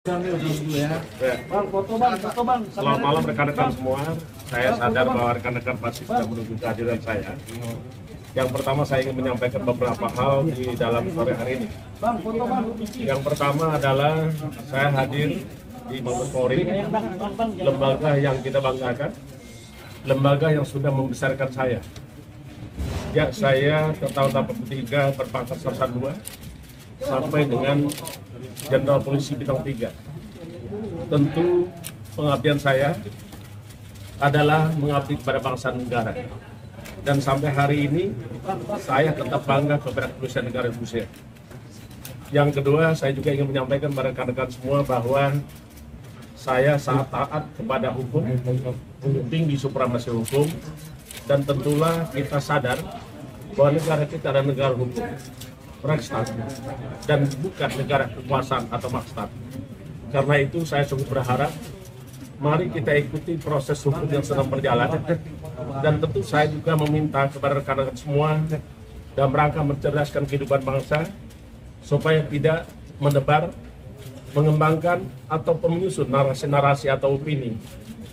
Ya. Bang, foto bang. Selamat malam rekan-rekan semua. Saya sadar bahwa rekan-rekan pasti sudah menunggu kehadiran saya. Yang pertama saya ingin menyampaikan beberapa hal di dalam sore hari ini. Bang, foto bang. Yang pertama adalah saya hadir di Mabes Polri, lembaga yang kita banggakan, lembaga yang sudah membesarkan saya. Ya, saya ke tahun 83 berpangkat Sersan 2 sampai dengan Jenderal Polisi Bintang 3. Tentu pengabdian saya adalah mengabdi kepada bangsa dan negara. Dan sampai hari ini saya tetap bangga kepada kepolisian negara Indonesia. Yang kedua, saya juga ingin menyampaikan kepada rekan-rekan semua bahwa saya sangat taat kepada hukum tinggi supremasi hukum, dan tentulah kita sadar bahwa negara kita adalah negara hukum, berstat, dan bukan negara kekuasaan atau maksat. Karena itu saya sungguh berharap mari kita ikuti proses hukum yang sedang berjalan, dan tentu saya juga meminta kepada rekan-rekan semua dalam rangka mencerdaskan kehidupan bangsa supaya tidak menebar, mengembangkan atau menyusun narasi-narasi atau opini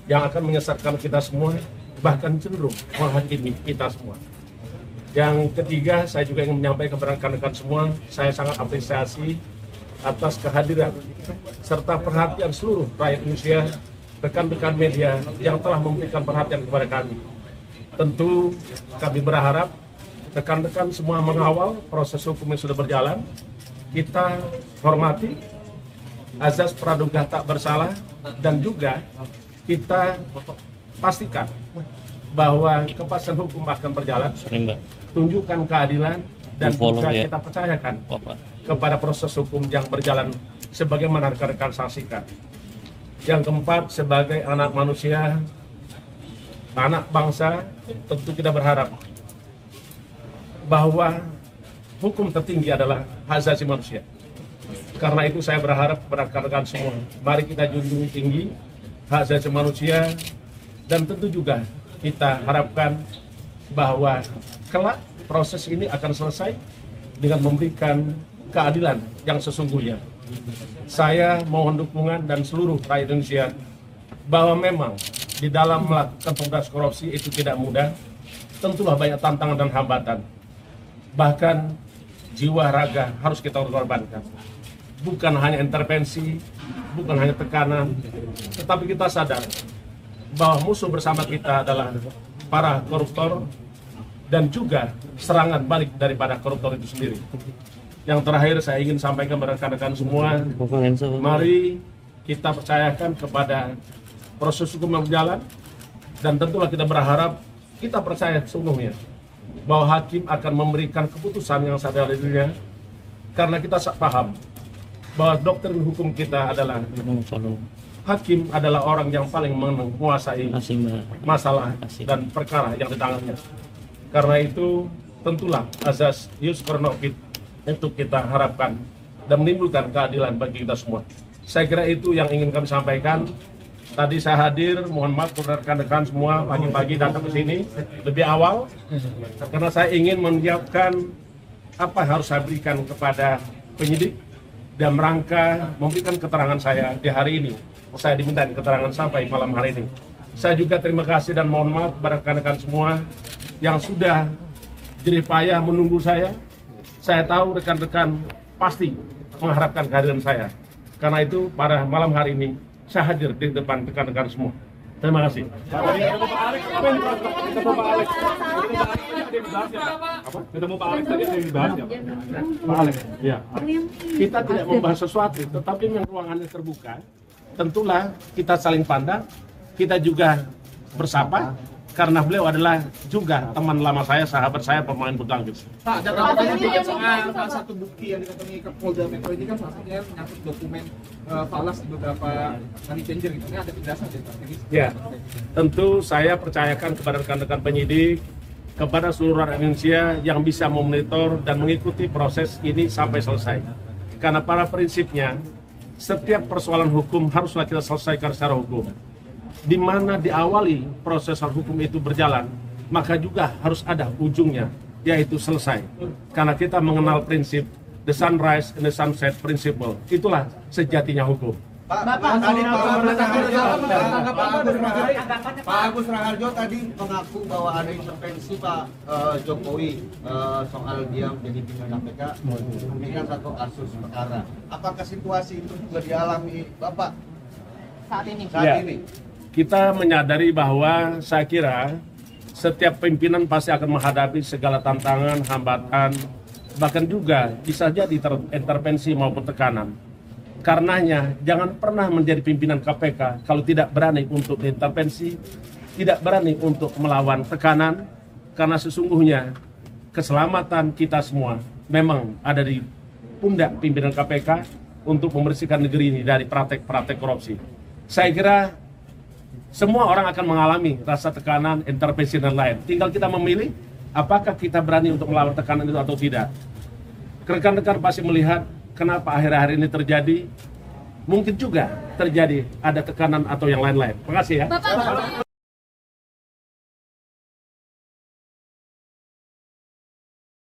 yang akan menyesatkan kita semua, bahkan cenderung menghakimi kita semua. Yang ketiga, saya juga ingin menyampaikan kepada rekan-rekan semua, saya sangat apresiasi atas kehadiran serta perhatian seluruh rakyat Indonesia, rekan-rekan media yang telah memberikan perhatian kepada kami. Tentu kami berharap rekan-rekan semua mengawal proses hukum yang sudah berjalan. Kita hormati azas praduga tak bersalah, dan juga kita pastikan bahwa kepastian hukum akan berjalan, tunjukkan keadilan, dan juga kita percayakan kepada proses hukum yang berjalan sebagaimana rekan-rekan saksikan. Yang keempat, sebagai anak manusia, anak bangsa, tentu kita berharap bahwa hukum tertinggi adalah hak asasi manusia. Karena itu saya berharap kepada rekan-rekan semua, mari kita junjung tinggi hak asasi manusia, dan tentu juga kita harapkan bahwa kelak proses ini akan selesai dengan memberikan keadilan yang sesungguhnya. Saya mohon dukungan dan seluruh rakyat Indonesia bahwa memang di dalam melakukan pemberantasan korupsi itu tidak mudah, tentulah banyak tantangan dan hambatan. Bahkan jiwa raga harus kita korbankan. Bukan hanya intervensi, bukan hanya tekanan, tetapi kita sadar bahwa musuh bersama kita adalah para koruptor, dan juga serangan balik daripada koruptor itu sendiri. Yang terakhir saya ingin sampaikan kepada rekan-rekan semua, mari kita percayakan kepada proses hukum yang berjalan, dan tentulah kita berharap, kita percaya sesungguhnya bahwa hakim akan memberikan keputusan yang seadil-adilnya, karena kita paham bahwa doktrin hukum kita adalah hakim adalah orang yang paling menguasai masalah dan perkara yang ditangani. Karena itu tentulah azas ius coram nobis itu kita harapkan dan menimbulkan keadilan bagi kita semua. Saya kira itu yang ingin kami sampaikan. Tadi saya hadir, mohon maaf kepada rekan-rekan semua pagi-pagi datang ke sini lebih awal, karena saya ingin menyiapkan apa yang harus saya berikan kepada penyidik dan rangka memberikan keterangan saya di hari ini. Saya diminta keterangan sampai malam hari ini. Saya juga terima kasih dan mohon maaf kepada rekan-rekan semua yang sudah jerih payah menunggu saya. Saya tahu rekan-rekan pasti mengharapkan kehadiran saya. Karena itu pada malam hari ini saya hadir di depan rekan-rekan semua. Terima kasih. Ketemu Pak Alex tadi ada yang dibahas ya, Pak Alex? Ya. Kita tidak membahas sesuatu, tetapi memang ruangannya terbuka. Tentulah kita saling pandang, kita juga bersapa, karena beliau adalah juga teman lama saya, sahabat saya, pemain bulu tangkis. Pak, ada pertanyaan sedikit soal salah satu bukti yang diketemui ke Polda Metro ini kan salah satunya menyangkut dokumen falas di beberapa money changer gitu. Ini ada penjelasan dari Pak? Ya, tentu saya percayakan kepada rekan-rekan penyidik, kepada seluruh rakyat Indonesia yang bisa memonitor dan mengikuti proses ini sampai selesai. Karena pada prinsipnya, setiap persoalan hukum haruslah kita selesaikan secara hukum. Di mana diawali proses hukum itu berjalan, maka juga harus ada ujungnya, yaitu selesai. Karena kita mengenal prinsip the sunrise and the sunset principle. Itulah sejatinya hukum. Pak Agus Raharjo tadi mengaku bahwa ada intervensi Pak Jokowi soal dia menjadi pimpinan KPK ini kan satu kasus perkara. Apakah situasi itu juga dialami Bapak saat ini? Ya. Kita menyadari bahwa saya kira setiap pimpinan pasti akan menghadapi segala tantangan, hambatan, bahkan juga bisa jadi intervensi maupun tekanan. Karenanya jangan pernah menjadi pimpinan KPK kalau tidak berani untuk intervensi, tidak berani untuk melawan tekanan, karena sesungguhnya keselamatan kita semua memang ada di pundak pimpinan KPK untuk membersihkan negeri ini dari praktek-praktek korupsi. Saya kira semua orang akan mengalami rasa tekanan, intervensi dan lain. Tinggal kita memilih apakah kita berani untuk melawan tekanan itu atau tidak. Rekan-rekan pasti melihat kenapa akhir-akhir ini terjadi. Mungkin juga terjadi ada tekanan atau yang lain-lain. Terima kasih ya. Bapak.